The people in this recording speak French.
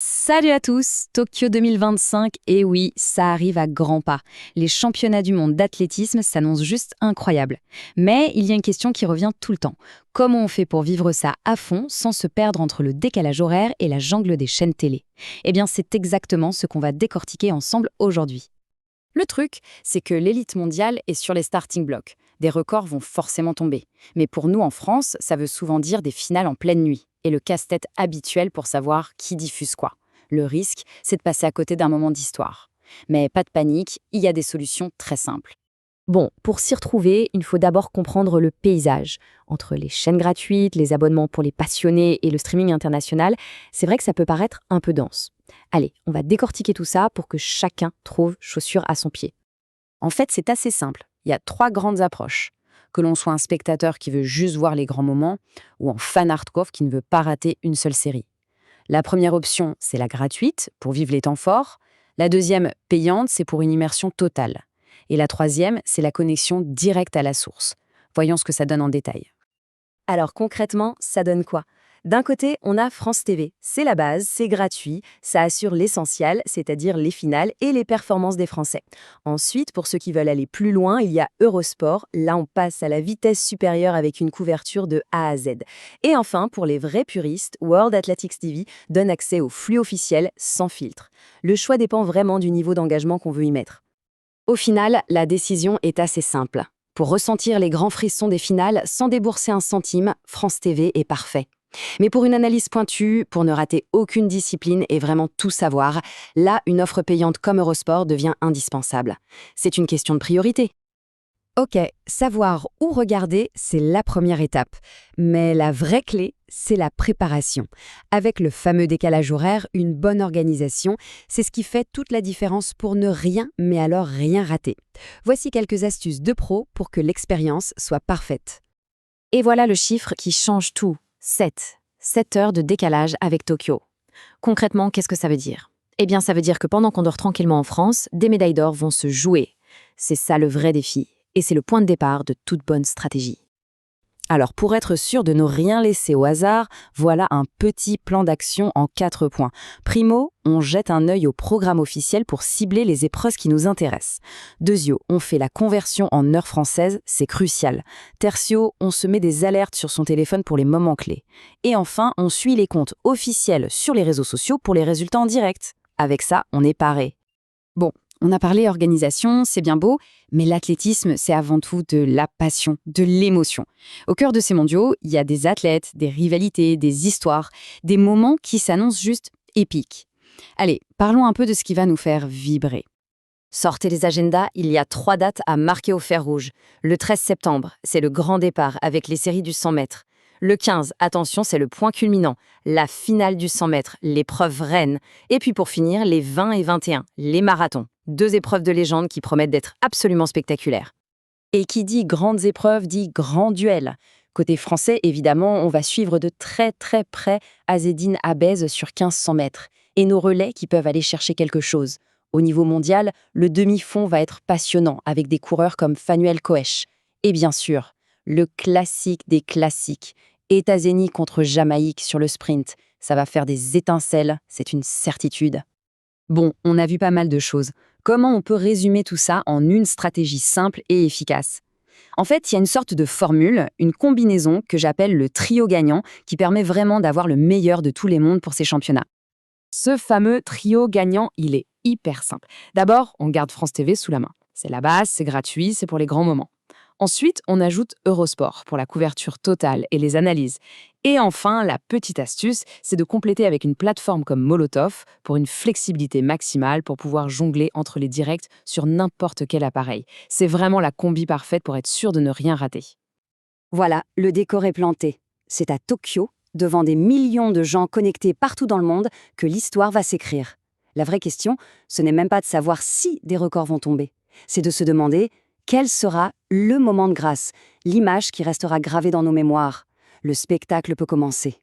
Salut à tous, Tokyo 2025, et oui, ça arrive à grands pas. Les championnats du monde d'athlétisme s'annoncent juste incroyables. Mais il y a une question qui revient tout le temps. Comment on fait pour vivre ça à fond sans se perdre entre le décalage horaire et la jungle des chaînes télé? Eh bien, c'est exactement ce qu'on va décortiquer ensemble aujourd'hui. Le truc, c'est que l'élite mondiale est sur les starting blocks. Des records vont forcément tomber. Mais pour nous en France, ça veut souvent dire des finales en pleine nuit. Et le casse-tête habituel pour savoir qui diffuse quoi. Le risque, c'est de passer à côté d'un moment d'histoire. Mais pas de panique, il y a des solutions très simples. Bon, pour s'y retrouver, il faut d'abord comprendre le paysage. Entre les chaînes gratuites, les abonnements pour les passionnés et le streaming international, c'est vrai que ça peut paraître un peu dense. Allez, on va décortiquer tout ça pour que chacun trouve chaussure à son pied. En fait, c'est assez simple. Il y a trois grandes approches. Que l'on soit un spectateur qui veut juste voir les grands moments ou un fan hardcore qui ne veut pas rater une seule série. La première option, c'est la gratuite, pour vivre les temps forts. La deuxième, payante, c'est pour une immersion totale. Et la troisième, c'est la connexion directe à la source. Voyons ce que ça donne en détail. Alors concrètement, ça donne quoi? D'un côté, on a France TV. C'est la base, c'est gratuit, ça assure l'essentiel, c'est-à-dire les finales et les performances des Français. Ensuite, pour ceux qui veulent aller plus loin, il y a Eurosport. Là, on passe à la vitesse supérieure avec une couverture de A à Z. Et enfin, pour les vrais puristes, World Athletics TV donne accès au flux officiel sans filtre. Le choix dépend vraiment du niveau d'engagement qu'on veut y mettre. Au final, la décision est assez simple. Pour ressentir les grands frissons des finales sans débourser un centime, France TV est parfait. Mais pour une analyse pointue, pour ne rater aucune discipline et vraiment tout savoir, là, une offre payante comme Eurosport devient indispensable. C'est une question de priorité. Ok, savoir où regarder, c'est la première étape. Mais la vraie clé, c'est la préparation. Avec le fameux décalage horaire, une bonne organisation, c'est ce qui fait toute la différence pour ne rien, mais alors rien rater. Voici quelques astuces de pro pour que l'expérience soit parfaite. Et voilà le chiffre qui change tout. 7. 7 heures de décalage avec Tokyo. Concrètement, qu'est-ce que ça veut dire? Eh bien, ça veut dire que pendant qu'on dort tranquillement en France, des médailles d'or vont se jouer. C'est ça le vrai défi. Et c'est le point de départ de toute bonne stratégie. Alors, pour être sûr de ne rien laisser au hasard, voilà un petit plan d'action en 4 points. Primo, on jette un œil au programme officiel pour cibler les épreuves qui nous intéressent. Deuxio, on fait la conversion en heure française, c'est crucial. Tertio, on se met des alertes sur son téléphone pour les moments clés. Et enfin, on suit les comptes officiels sur les réseaux sociaux pour les résultats en direct. Avec ça, on est paré. Bon, on a parlé organisation, c'est bien beau, mais l'athlétisme, c'est avant tout de la passion, de l'émotion. Au cœur de ces mondiaux, il y a des athlètes, des rivalités, des histoires, des moments qui s'annoncent juste épiques. Allez, parlons un peu de ce qui va nous faire vibrer. Sortez les agendas, il y a 3 dates à marquer au fer rouge. Le 13 septembre, c'est le grand départ avec les séries du 100 mètres. Le 15, attention, c'est le point culminant, la finale du 100 mètres, l'épreuve reine. Et puis pour finir, les 20 et 21, les marathons. 2 épreuves de légende qui promettent d'être absolument spectaculaires. Et qui dit grandes épreuves dit grand duel. Côté français, évidemment, on va suivre de très très près Azzedine Abez sur 1500 mètres. Et nos relais qui peuvent aller chercher quelque chose. Au niveau mondial, le demi-fond va être passionnant avec des coureurs comme Fanuel Koech. Et bien sûr, le classique des classiques, États-Unis contre Jamaïque sur le sprint. Ça va faire des étincelles, c'est une certitude. Bon, on a vu pas mal de choses. Comment on peut résumer tout ça en une stratégie simple et efficace? En fait, il y a une sorte de formule, une combinaison que j'appelle le trio gagnant, qui permet vraiment d'avoir le meilleur de tous les mondes pour ces championnats. Ce fameux trio gagnant, il est hyper simple. D'abord, on garde France TV sous la main. C'est la base, c'est gratuit, c'est pour les grands moments. Ensuite, on ajoute Eurosport pour la couverture totale et les analyses. Et enfin, la petite astuce, c'est de compléter avec une plateforme comme Molotov pour une flexibilité maximale pour pouvoir jongler entre les directs sur n'importe quel appareil. C'est vraiment la combi parfaite pour être sûr de ne rien rater. Voilà, le décor est planté. C'est à Tokyo, devant des millions de gens connectés partout dans le monde, que l'histoire va s'écrire. La vraie question, ce n'est même pas de savoir si des records vont tomber. C'est de se demander quel sera le moment de grâce, l'image qui restera gravée dans nos mémoires. Le spectacle peut commencer.